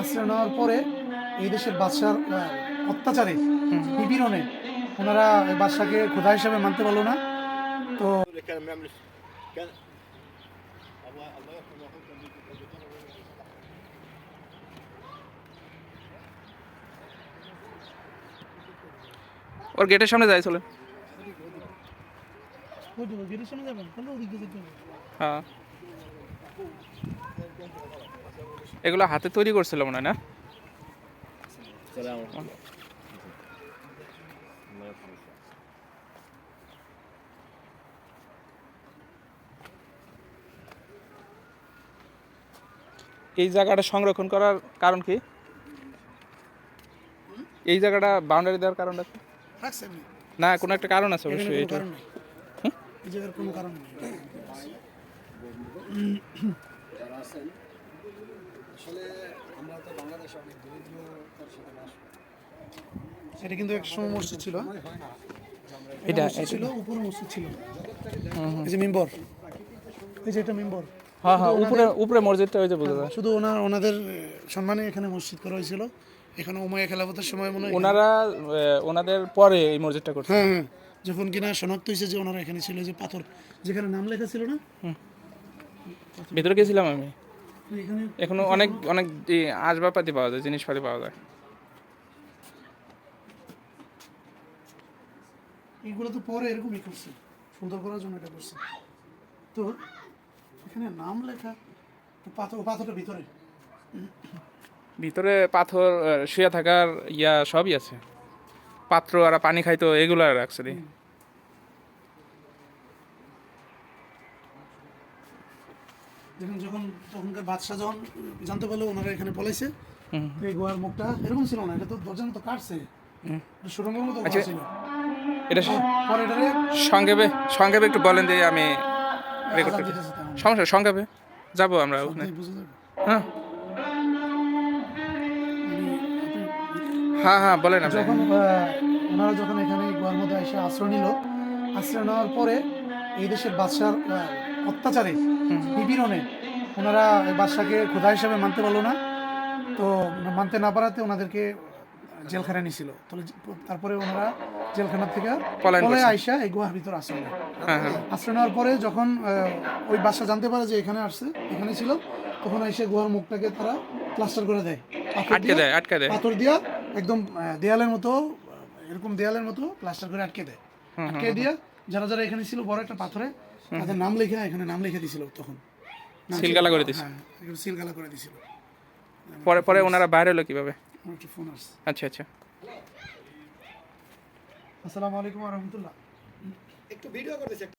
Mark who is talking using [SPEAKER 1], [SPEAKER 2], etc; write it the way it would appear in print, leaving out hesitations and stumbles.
[SPEAKER 1] আশ্রয় নেওয়ার পরে এই দেশের বাদশার অত্যাচারে নিপীড়নে ওনারা এই বাদশাকে খোদা হিসাবে মানতে পারলো না। তো
[SPEAKER 2] ওর গেটের সামনে যাই চলে। হ্যাঁ, এগুলো হাতে তৈরি করছিল মনে হয় না? এই জায়গাটা সংরক্ষণ করার কারণ কি? এই জায়গাটা বাউন্ডারি দেওয়ার কারণটা কি? না, কোনো একটা কারণ আছে অবশ্যই। এটা
[SPEAKER 1] এই জায়গার কোনো কারণ নেই। এটা কিন্তু এক সময় মসজিদ ছিল।
[SPEAKER 2] এটা
[SPEAKER 1] ছিল উপরে মসজিদ ছিল। এই যে মিম্বর, এই যে এটা মিম্বর।
[SPEAKER 2] হ্যাঁ হ্যাঁ, উপরে মসজিদটা ওই যে বোঝা যায়।
[SPEAKER 1] শুধু ওনাদের সম্মানে এখানে মসজিদ করা হয়েছিল। এখানে উমাইয়া খেলাফতের সময় মনে হয়
[SPEAKER 2] ওনাদের পরে এই মসজিদটা করছে।
[SPEAKER 1] হ্যাঁ হ্যাঁ, যখন কিনা শনাক্ত হয়েছে যে ওনারা এখানে ছিল, যে পাথর যেখানে নাম লেখা ছিল না,
[SPEAKER 2] ভিতরে গেছিলাম আমি।
[SPEAKER 1] এখানে
[SPEAKER 2] এখনো অনেক অনেক আসবাবপাতি পাওয়া যায়, জিনিসপাতি পাওয়া যায়।
[SPEAKER 1] এইগুলো তো পরে এরকমই করছে, সুন্দর করার জন্য এটা করছে। তো এখানে নাম লেখা, পাথরটা
[SPEAKER 2] ভিতরে পাথর, শুয়ে থাকার সবই আছে। পাত্র আর পানি খাইতো এগুলো রাখছে দি।
[SPEAKER 1] যখন তখনকার বাদশাহ যখন জানতে পারলো ওনারা এখানে পলাইছে, এই গোয়ার মুখটা এরকম ছিল না, এটা তো দরজার মতো কাটছে, সুরঙ্গের মতো ছিল।
[SPEAKER 2] এটা সংক্ষেপে একটু বলেন যে আমি সমস্যা সংক্ষেপে যাবো আমরা ওখানে। হ্যাঁ হ্যাঁ হ্যাঁ, বলেন আপনি।
[SPEAKER 1] যখন ওনারা যখন এখানে গোয়ার মধ্যে এসে আশ্রয় নিল, আশ্রয় নেওয়ার পরে এই দেশের বাদশার অত্যাচারে নিপীড়নে ওনারা বাদশাকে খোদা হিসাবে মানতে পারলো না। তো মানতে না পারাতে ওনাদেরকে জেলখানায় নিয়েছিল। তারপরে ওনারা জেলখানা থেকে পলায় আইসা এই গুহার ভিতর আশ্রয় নেয়। আশ্রয় নেওয়ার পরে যখন ওই বাদশা জানতে পারে যে এখানে আসছে, এখানে ছিল, তখন এসে গুহার মুখটাকে তারা প্লাস্টার করে দেয়,
[SPEAKER 2] আটকে দেয়
[SPEAKER 1] পাথর দিয়া একদম দেয়ালের মতো, এরকম দেয়ালের মতো প্লাস্টার করে আটকে দেয়। আটকে দিয়ে যারা যারা এখানে ছিল বড় একটা পাথরে তাদের নাম লেখা, এখানে নাম লিখে দিছিল। তখন
[SPEAKER 2] সিলগালা করে দিছিল।
[SPEAKER 1] হ্যাঁ, সিলগালা করে দিছিল।
[SPEAKER 2] পরে ওনারা বাইরে হলো কিভাবে?
[SPEAKER 1] একটা ফোন আসছে।
[SPEAKER 2] আচ্ছা আচ্ছা।
[SPEAKER 1] আসসালামু আলাইকুম ওয়া রাহমাতুল্লাহ। একটু ভিডিও করতেছি।